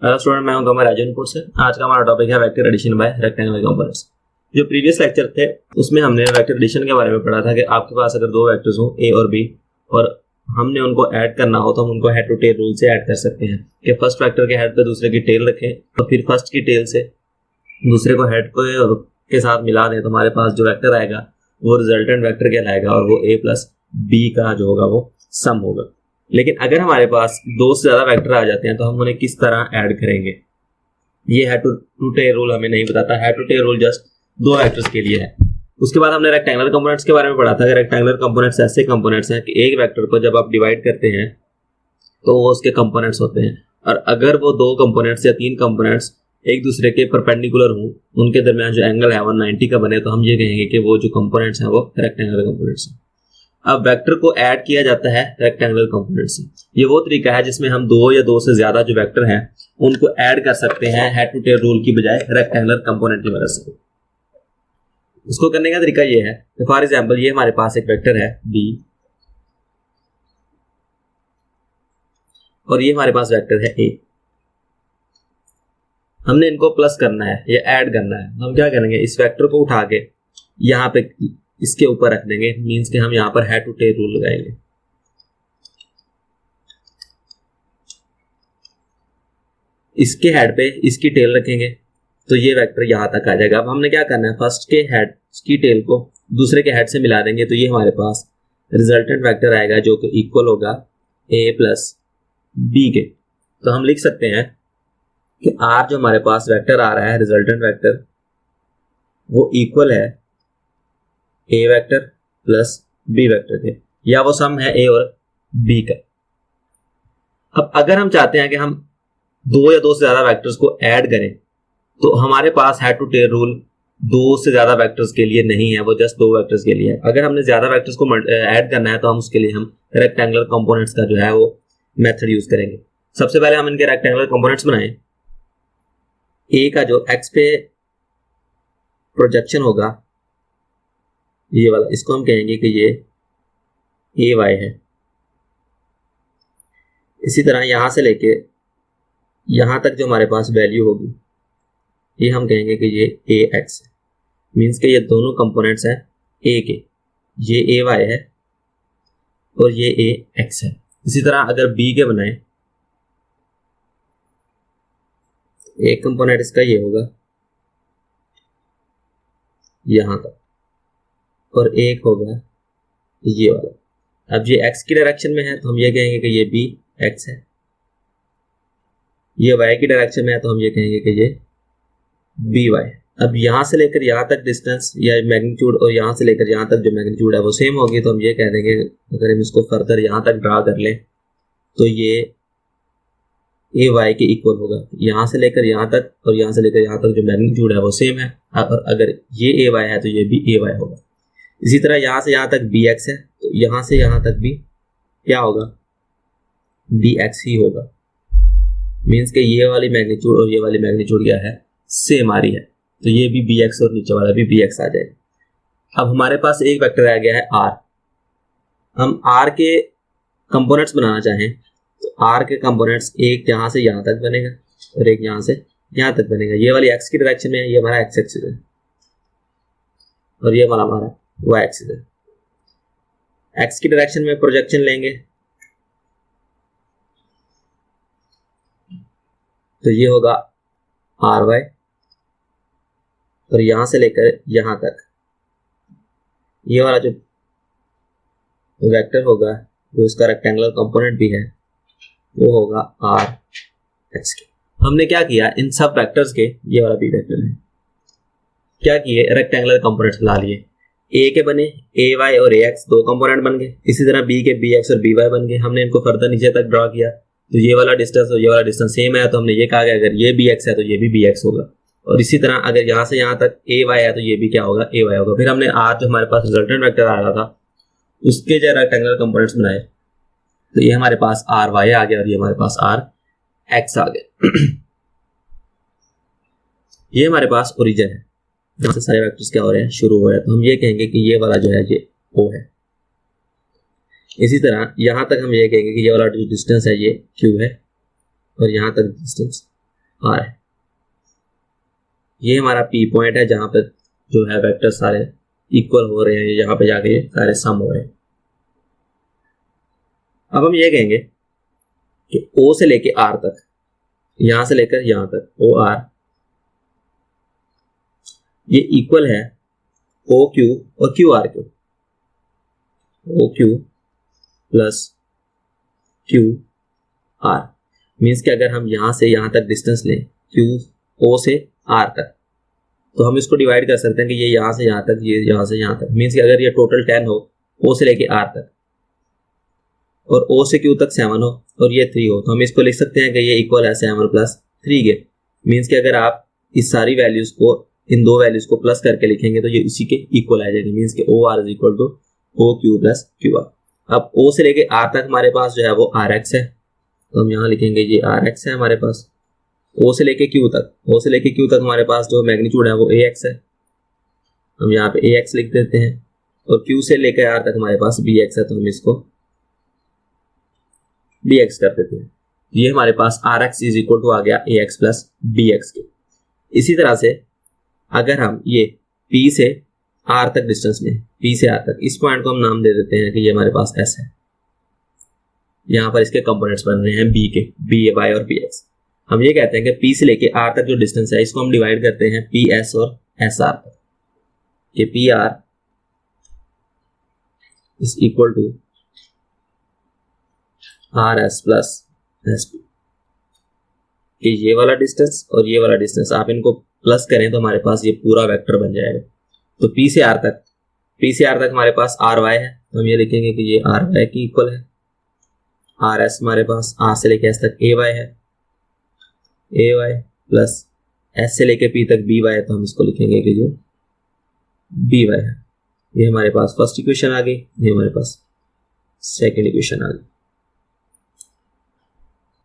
Hello student, मैं हूं गमर राजनपुर से। आज का हमारा टॉपिक है vector addition by rectangular components. जो प्रीवियस लेक्चर थे उसमें हमने वेक्टर एडिशन के बारे में पढ़ा था कि आपके पास अगर दो वेक्टर्स हो ए और बी और हमने उनको ऐड करना हो तो हम उनको हेड टू टेल रूल से ऐड कर सकते हैं कि फर्स्ट वेक्टर के हेड पे दूसरे की टेल रखें और फिर फर्स्ट की टेल से दूसरे को हेड के साथ मिला दें तो हमारे पास जो वेक्टर आएगा वो रिजल्टेंट वेक्टर कहलाएगा और वो ए प्लस बी का जो होगा वो सम होगा। लेकिन अगर हमारे पास दो से ज्यादा वेक्टर आ जाते हैं तो हम उन्हें किस तरह ऐड करेंगे, ये हेड टू टेल रूल हमें नहीं बताता। Head to tail rule just दो वेक्टर्स के लिए है। उसके बाद हमने रेक्टेंगुलर कंपोनेंट्स के बारे में पढ़ा था कि रेक्टेंगुलर कंपोनेंट्स ऐसे कंपोनेंट्स हैं कि एक वेक्टर को जब आप डिवाइड करते हैं तो वो उसके कंपोनेंट्स होते हैं, और अगर वो दो कंपोनेंट्स या तीन कंपोनेंट्स एक दूसरे के परपेंडिकुलर हों, उनके दरमियान जो एंगल है 190 का बने, तो हम ये कहेंगे कि वो जो कंपोनेंट्स हैं वो रेक्टेंगुलर कंपोनेंट्स हैं। अब वेक्टर को ऐड किया जाता है रेक्टेंगुलर कंपोनेंट से। ये वो तरीका है जिसमें हम दो या दो से ज्यादा जो वेक्टर हैं उनको ऐड कर सकते हैं हेड टू टेल रूल की बजाय रेक्टेंगुलर कंपोनेंट की मदद से। उसको करने का तरीका ये है कि फॉर एग्जांपल ये हमारे पास एक वेक्टर है बी और ये हमारे पास वेक्टर है ए। हमने इनको प्लस करना है या ऐड करना है। हम क्या करेंगे, इस वेक्टर को उठा के यहाँ पे इसके ऊपर रख देंगे, मींस कि हम यहां पर हेड टू टेल रूल लगाएंगे। इसके हेड पे इसकी टेल रखेंगे तो ये वेक्टर यहां तक आ जाएगा। अब हमने क्या करना है, फर्स्ट के हेड की टेल को दूसरे के हेड से मिला देंगे तो ये हमारे पास रिजल्टेंट वेक्टर आएगा जो कि इक्वल होगा ए प्लस बी के। तो हम लिख सकते हैं कि आर जो हमारे पास वेक्टर आ रहा है रिजल्टेंट वेक्टर वो इक्वल है ए वेक्टर प्लस बी वेक्टर के, या वो सम है ए और बी का। अब अगर हम चाहते हैं कि हम दो या दो से ज्यादा वेक्टर्स को ऐड करें तो हमारे पास हेड टू टेल रूल दो से ज्यादा वेक्टर्स के लिए नहीं है, वो जस्ट दो वेक्टर्स के लिए है। अगर हमने ज्यादा वेक्टर्स को ऐड करना है तो हम उसके लिए हम रेक्टेंगुलर कंपोनेंट्स का जो है वो मेथड यूज करेंगे। सबसे पहले हम इनके रेक्टेंगुलर कंपोनेंट्स बनाएं। ए का जो एक्स पे प्रोजेक्शन होगा ये वाला, इसको हम कहेंगे कि ये ए वाई है। इसी तरह यहां से लेके यहां तक जो हमारे पास वैल्यू होगी ये हम कहेंगे कि ये ए एक्स है। मीन्स के ये दोनों कंपोनेंट्स हैं ए के, ये ए वाई है और ये ए एक्स है। इसी तरह अगर बी के बनाए, एक कंपोनेंट इसका ये होगा यहां तक और एक होगा ये वाला। अब ये x की डायरेक्शन में है तो हम ये कहेंगे कि ये बी एक्स है, ये y की डायरेक्शन में है तो हम ये कहेंगे कि ये बी वाई। अब यहां से लेकर यहां तक डिस्टेंस या मैग्नीट्यूड और यहां से लेकर यहां तक जो मैग्नीट्यूड है वो सेम होगी, तो हम ये कह देंगे अगर हम इसको फर्दर यहां तक ड्रा कर लें तो ये ए वाई के इक्वल होगा। यहां से लेकर यहां तक और यहां से लेकर यहां तक जो मैग्नीट्यूड है वो सेम है, और अगर ये ए वाई है तो ये भी ए वाई होगा। इसी तरह यहां से यहां तक बी एक्स है तो यहां से यहां तक भी क्या होगा, बी एक्स ही होगा। मीन्स के ये वाली मैग्नीट्यूड और ये वाली मैग्नीट्यूड क्या है, सेम आ रही है, तो ये भी बी एक्स और नीचे वाला भी बी एक्स आ जाएगा। अब हमारे पास एक वेक्टर आ गया है आर। हम आर के कंपोनेंट्स बनाना चाहें तो आर के कंपोनेंट्स एक यहां से यहां तक बनेगा और एक यहां से यहां तक बनेगा। ये वाली एक्स की डायरेक्शन में है, ये हमारा एक्स एक्सिस है और ये वाला हमारा वाई एक्सिस है। एक्स की डायरेक्शन में प्रोजेक्शन लेंगे तो ये होगा आर वाई और यहां से लेकर यहां तक ये वाला जो वेक्टर होगा जो इसका रेक्टेंगुलर कंपोनेंट भी है वो होगा आर एक्स के। हमने क्या किया, इन सब वेक्टर्स के, ये वाला बी वेक्टर है, क्या किए, रेक्टेंगुलर कंपोनेंट्स ला लिए। ए के बने ए वाई और ए एक्स, दो कंपोनेंट बन गए। इसी तरह बी के बी एक्स और बी वाई बन गए। हमने इनको फर्दर नीचे तक ड्रॉ किया तो ये वाला डिस्टेंस और ये वाला डिस्टेंस सेम है, तो हमने ये कहा कि अगर ये बी एक्स है तो ये भी बी एक्स होगा। और इसी तरह अगर यहाँ से यहाँ तक ए वाई है तो ये भी क्या होगा, ए वाई होगा। फिर हमने आर जो हमारे पास रिजल्टेंट वेक्टर आ रहा था उसके जो रेक्टेंगुलर कंपोनेंट्स बनाए तो ये हमारे पास आर वाई आ गया और ये हमारे पास आर एक्स आ गया। ये हमारे पास ओरिजिन है जहां से सारे वेक्टर्स क्या हो रहे हैं, शुरू हो रहे हैं। तो हम ये कहेंगे कि ये वाला जो है ये O है। इसी तरह यहां तक हम ये कहेंगे कि ये वाला जो डिस्टेंस है ये Q है और यहां तक डिस्टेंस आर है। ये हमारा पी पॉइंट है जहां पर जो है वेक्टर सारे इक्वल हो रहे हैं, यहाँ पे जाके ये सारे सम हो रहे हैं। अब हम ये कहेंगे कि ओ से लेके आर तक, यहां से लेकर यहां तक ओ आर, ये इक्वल है ओ क्यू और क्यू आर के। O Q plus Q R means कि अगर हम यहां से यहां तक डिस्टेंस लें क्यू ओ से आर तक, तो हम इसको डिवाइड कर सकते हैं कि ये यहां से यहां तक, ये यहां से यहां तक, मीन्स कि अगर ये टोटल 10 हो ओ से लेके आर तक और ओ से क्यू तक 7 हो और ये 3 हो, तो हम इसको लिख सकते हैं कि ये इक्वल है 7 प्लस 3 के। मीन्स कि अगर आप इस सारी वैल्यूज को, इन दो वैल्यूज को प्लस करके लिखेंगे तो ये इसी के इक्वल आ जाएगी। मीन्स कि O R is equal to O Q plus Q R. अब ओ से लेके आर तक हमारे पास जो है वो आर एक्स है, तो हम यहाँ लिखेंगे ये आर एक्स है हमारे पास। ओ से लेके क्यू तक, ओ से लेके क्यू तक हमारे पास जो मैग्नीट्यूड है वो ए एक्स है, हम यहाँ पे ए एक्स लिख देते हैं। और क्यू से लेकर आर तक हमारे पास बी एक्स है, तो हम इसको बी एक्स कर देते हैं। ये हमारे पास R X is equal to आ गया A X plus B X के। इसी तरह से अगर हम ये P से R तक डिस्टेंस में, P से R तक, इस पॉइंट को हम नाम दे देते हैं कि ये हमारे पास S है। यहाँ पर इसके कंपोनेंट्स बन रहे हैं B के, B Y और BX। हम ये कहते हैं कि P से लेके R तक जो डिस्टेंस है इसको हम डिवाइड करते हैं PS और SR तक, कि PR is equal to RS plus SP। कि ये वाला डिस्टेंस और ये वाला डिस्टेंस आप इनको प्लस करें तो हमारे पास ये पूरा वेक्टर बन जाएगा। तो P से R तक हमारे पास RY है, तो हम ये लिखेंगे कि ये RY की इक्वल है। RS हमारे पास R से लेके S तक AY है, AY प्लस S से लेके P तक BY है, तो हम इसको लिखेंगे कि ये BY है। ये हमारे पास फर्स्ट इक्वेशन आ गई, ये हमारे पास सेकेंड इक्वेशन आ गई।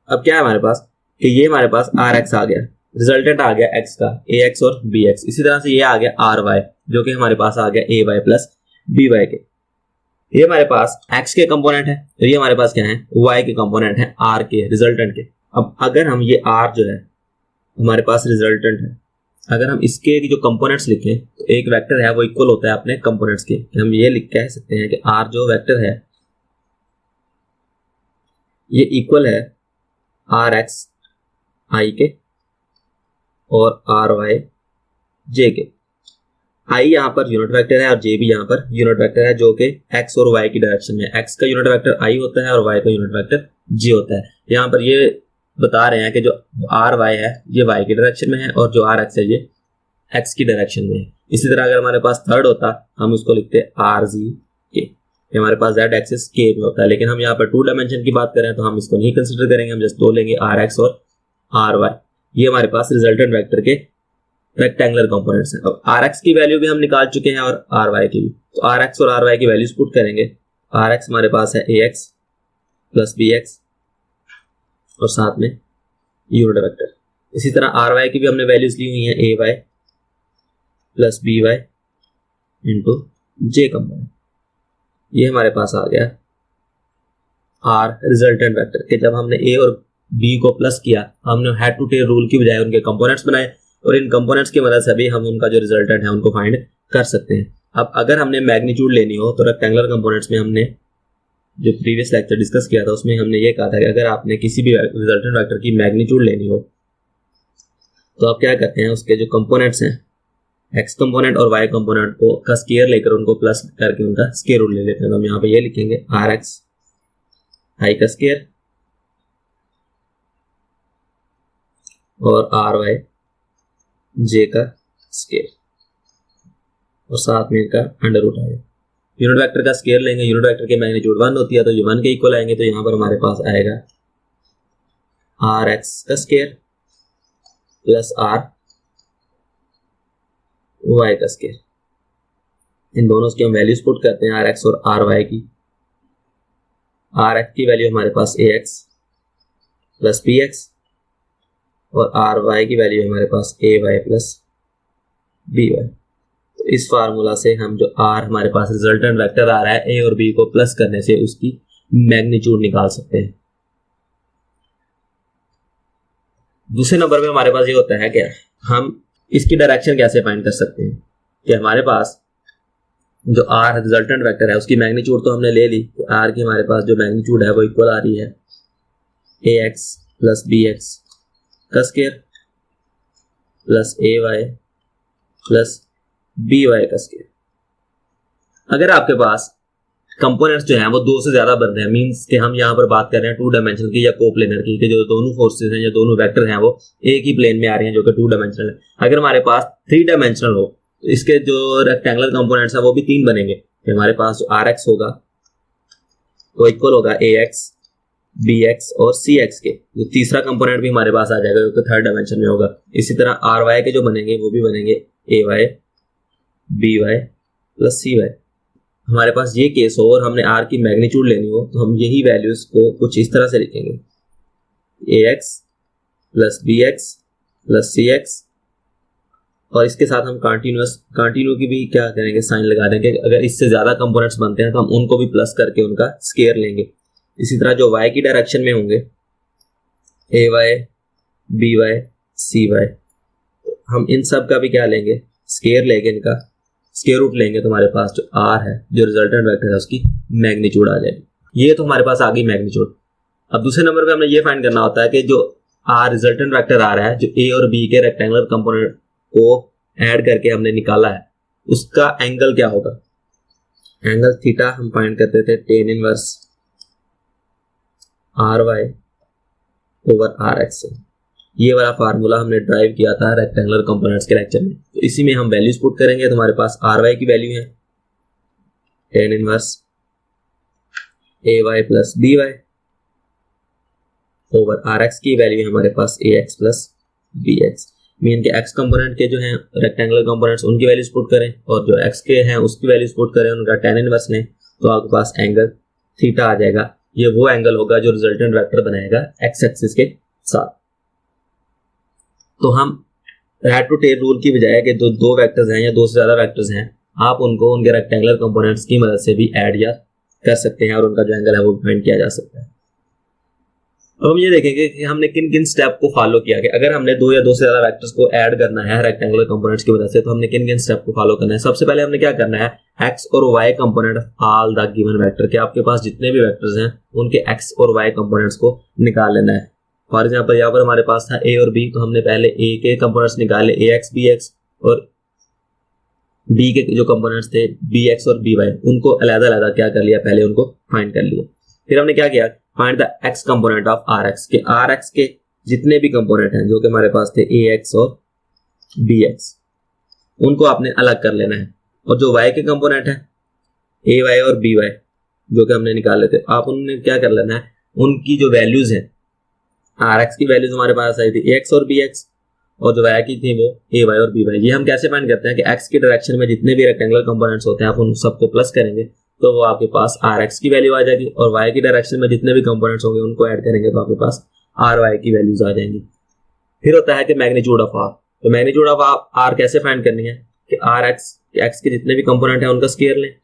अब क्या है हमारे पास कि ये हमारे पास RX आ गया, रिजल्टेंट आ गया x का, ax और bx। इसी तरह से ये आ गया ry जो कि हमारे पास आ गया ay प्लस by के। ये हमारे पास x के कंपोनेंट है और ये हमारे पास क्या है, y के कंपोनेंट है r के, रिजल्टेंट के। अब अगर हम ये r जो है हमारे पास रिजल्टेंट है, अगर हम इसके जो कंपोनेंट्स लिखें तो एक वेक्टर है वो इक्वल होता है अपने कंपोनेंट्स के। हम ये लिख कह सकते हैं कि r जो वेक्टर है ये इक्वल है rx i के और ry j के। i यहाँ पर यूनिट वेक्टर है और j भी यहाँ पर यूनिट वेक्टर है जो कि x और y की डायरेक्शन में। x का यूनिट वेक्टर i होता है और y का यूनिट वेक्टर j होता है। यहाँ पर ये बता रहे हैं कि जो ry है ये y की डायरेक्शन में है और जो rx है ये x की डायरेक्शन में है। इसी तरह अगर हमारे पास थर्ड होता हम उसको लिखते rz के, हमारे पास z एक्सिस k में होता है। लेकिन हम यहाँ पर 2 डायमेंशन की बात करें तो हम इसको नहीं कंसिडर करेंगे, हम जस्ट दो लेंगे rx और ry। ये हमारे पास रिजल्टेंट वेक्टर के रेक्टेंगुलर कंपोनेंट्स हैं। अब rx की वैल्यू भी हम निकाल चुके हैं और ry की भी, तो rx और ry की वैल्यूज पुट करेंगे। rx हमारे पास है ax प्लस bx और साथ में यूनिट वेक्टर। इसी तरह ry की भी हमने वैल्यूज ली हुई हैं ay plus by into j component. ये हमारे पास आ गया r रिजल्टेंट वेक्टर के। जब हमने a और b को प्लस किया, हमने हेड टू टेल रूल की बजाय उनके कंपोनेंट्स बनाए और इन कंपोनेंट्स की मदद से भी हम उनका जो रिजल्टेंट है उनको फाइंड कर सकते हैं। अब अगर हमने मैग्नीट्यूड लेनी हो तो रेक्टेंगुलर कंपोनेंट्स में हमने जो प्रीवियस लेक्चर डिस्कस किया था उसमें हमने ये कहा था कि अगर आपने किसी भी रिजल्टेंट वेक्टर की मैग्नीट्यूड लेनी हो तो आप क्या करते हैं, उसके जो कंपोनेंट्स हैं x कंपोनेंट और y कंपोनेंट को का स्केयर लेकर उनको प्लस करके उनका स्केयर रूल ले लेते हैं। तो हम यहाँ पे ये लिखेंगे rx i का स्केयर और ry j का स्केयर और साथ में इनका अंडर रूट आएगा। यूनिट वेक्टर का स्केयर लेंगे, यूनिट वेक्टर की मैग्नीट्यूड 1 होती है तो ये 1 के इक्वल आएंगे, तो यहाँ पर हमारे पास आएगा rx का स्केयर प्लस ry का स्केयर। इन दोनों की हम वैल्यूज पुट करते हैं rx और ry की। rx की वैल्यू हमारे पास ax प्लस bx और ry की वैल्यू हमारे पास ay प्लस by। तो इस फार्मूला से हम जो r हमारे पास रिजल्टेंट वेक्टर आ रहा है a और b को प्लस करने से उसकी मैग्नीट्यूड निकाल सकते हैं। दूसरे नंबर पे हमारे पास ये होता है कि हम इसकी डायरेक्शन कैसे फाइंड कर सकते हैं कि हमारे पास जो आर रिजल्टेंट वेक्टर है उसकी मैग्नीट्यूड तो हमने ले ली, आर की हमारे पास जो मैग्नीट्यूड है वो इक्वल आ रही है ए एक्स प्लस बी एक्स का स्क्वायर प्लस ए वाई प्लस बी वाई का स्क्वायर। अगर आपके पास कंपोनेंट्स जो हैं वो दो से ज्यादा बन रहे हैं, मींस कि हम यहाँ पर बात कर रहे हैं टू डायमेंशनल की या कोप्लेनर की, कि जो दोनों फोर्सेस हैं या दोनों वेक्टर हैं वो एक ही प्लेन में आ रहे हैं जो कि टू डायमेंशनल है। अगर हमारे पास थ्री डायमेंशनल हो तो इसके जो रेक्टेंगुलर कंपोनेंट्स है वो भी तीन बनेंगे। कि हमारे पास जो आर एक्स होगा वो इक्वल होगा ए एक्स बी एक्स और सी एक्स के, जो तीसरा कंपोनेंट भी हमारे पास आ जाएगा जो कि थर्ड डायमेंशन में होगा। इसी तरह आर वाई के जो बनेंगे वो भी बनेंगे ए वाई बी वाई प्लस सी वाई। हमारे पास ये केस हो और हमने आर की मैग्नीट्यूड लेनी हो तो हम यही वैल्यूज को कुछ इस तरह से लिखेंगे, A X plus B X plus C X, और इसके साथ हम कंटिन्यू की भी क्या करेंगे, साइन लगा देंगे। अगर इससे ज्यादा कंपोनेंट्स बनते हैं तो हम उनको भी प्लस करके उनका स्क्वायर लेंगे। इसी तरह जो y की डायरेक्शन में होंगे A Y B Y C Y, हम इन सब का भी क्या लेंगे, स्क्वायर लेंगे, इनका स्क्वायर रूट लेंगे तो हमारे पास जो r है जो रिजल्टेंट वेक्टर है उसकी मैग्नीट्यूड आ जाएगी। ये तो हमारे पास आ गई मैग्नीट्यूड। अब दूसरे नंबर पे हमने ये फाइंड करना होता है कि जो r रिजल्टेंट वेक्टर आ रहा है, जो a और b के रेक्टेंगुलर कंपोनेंट को ऐड करके हमने निकाला है, उसका एंगल क्या होगा। एंगल थीटा हम फाइंड करते थे tan inverse R Y over R X से। ये वाला फार्मूला हमने ड्राइव किया था रेक्टेंगुलर कंपोनेंट्स के लेक्चर में, तो इसी में हम वैल्यूज पुट करेंगे। तो हमारे पास आर वाई की वैल्यू है tan inverse A Y plus B Y over R X की वैल्यू है हमारे पास A X plus B X. Mean के एक्स कंपोनेंट के जो हैं रेक्टेंगुलर कंपोनेंट्स उनकी वैल्यूज पुट करें और जो एक्स के हैं उसकी वैल्यूज पुट करें, उनका tan इनवर्स लें तो आपके पास एंगल थीटा आ जाएगा। ये वो एंगल होगा जो रिजल्टेंट वेक्टर बनाएगा एक्स एक्सिस के साथ। तो हम हेड टू टेल रूल की बजाय कि दो वेक्टर्स हैं या दो से ज्यादा वेक्टर्स हैं, आप उनको उनके रेक्टेंगुलर कंपोनेंट्स की मदद से भी ऐड या कर सकते हैं और उनका जो एंगल है वो फाइंड किया जा सकता है। अब हम ये देखेंगे कि हमने किन किन स्टेप को फॉलो किया कि अगर हमने दो या दो से ज्यादा वेक्टर्स को ऐड करना है रेक्टेंगुलर कंपोनेंट्स की मदद से तो हमने किन किन स्टेप को फॉलो करना है। सबसे पहले हमने क्या करना है, एक्स और Y component of all the given vector, के आपके पास जितने भी वेक्टर्स हैं उनके एक्स और वाई कंपोनेंट्स को निकाल लेना है। फॉर एग्जाम्पल यहाँ पर हमारे पास था ए और बी, तो हमने पहले ए के कंपोनेंट्स निकाले ए एक्स बी एक्स, और बी के जो कंपोनेंट्स थे बी एक्स और बी वाई, उनको अलग-अलग क्या कर लिया, पहले उनको फाइंड कर लिया। फिर हमने क्या किया, find the X component of R X, के आर एक्स के जितने भी कंपोनेंट हैं जो कि हमारे पास थे ए एक्स और बी एक्स, उनको आपने अलग कर लेना है। और जो वाई के कंपोनेंट है ए वाई और बी वाई जो कि हमने निकाले थे, आप उन्हें क्या कर लेना है, उनकी जो वैल्यूज हैं, आर एक्स की वैल्यूज हमारे पास आई थी ए एक्स और बी एक्स, और जो वाई की थी वो ए वाई और बी वाई। ये हम कैसे फाइंड करते हैं कि एक्स की डायरेक्शन में जितने भी रेक्टेंगुलर कंपोनेंट्स होते हैं आप उन सबको प्लस करेंगे तो वो आपके पास आर एक्स की वैल्यू आ जाएगी, और वाई की डायरेक्शन में जितने भी कंपोनेंट्स होंगे उनको ऐड करेंगे तो आपके पास आर वाई की वैल्यूज आ जाएंगी। फिर होता है कि मैग्नीट्यूड ऑफ आर, तो मैग्नीट्यूड ऑफ आर कैसे फाइंड करनी है कि आर एक्स के जितने भी कंपोनेंट हैं उनका स्क्वायर लें,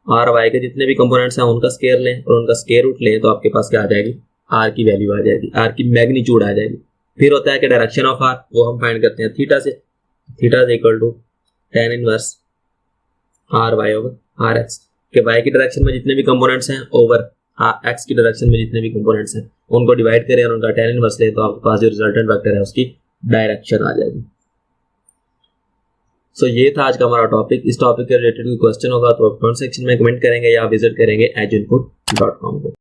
आर वाई के जितने भी कंपोनेंट्स हैं उनका स्क्वायर लें और उनका स्क्वायर रूट लें तो आपके पास क्या आ जाएगी, आर की वैल्यू आ जाएगी, आर की मैग्नीट्यूड आ जाएगी। फिर होता है कि डायरेक्शन ऑफ आर, वो हम फाइंड करते हैं थीटा से, theta is equal to tan inverse R Y over R X, के वाई की डायरेक्शन में जितने भी कंपोनेंट्स हैं ओवर एक्स की डायरेक्शन में जितने भी कंपोनेंट्स हैं उनको डिवाइड करें और उनका tan इनवर्स लें तो आपके पास जो रिजल्टेंट वेक्टर है उसकी डायरेक्शन आ जाएगी। सो ये था आज का हमारा टॉपिक। इस टॉपिक के रिलेटेड कोई क्वेश्चन होगा तो आप कमेंट सेक्शन में कमेंट करेंगे या विजिट करेंगे edgeinput.com को।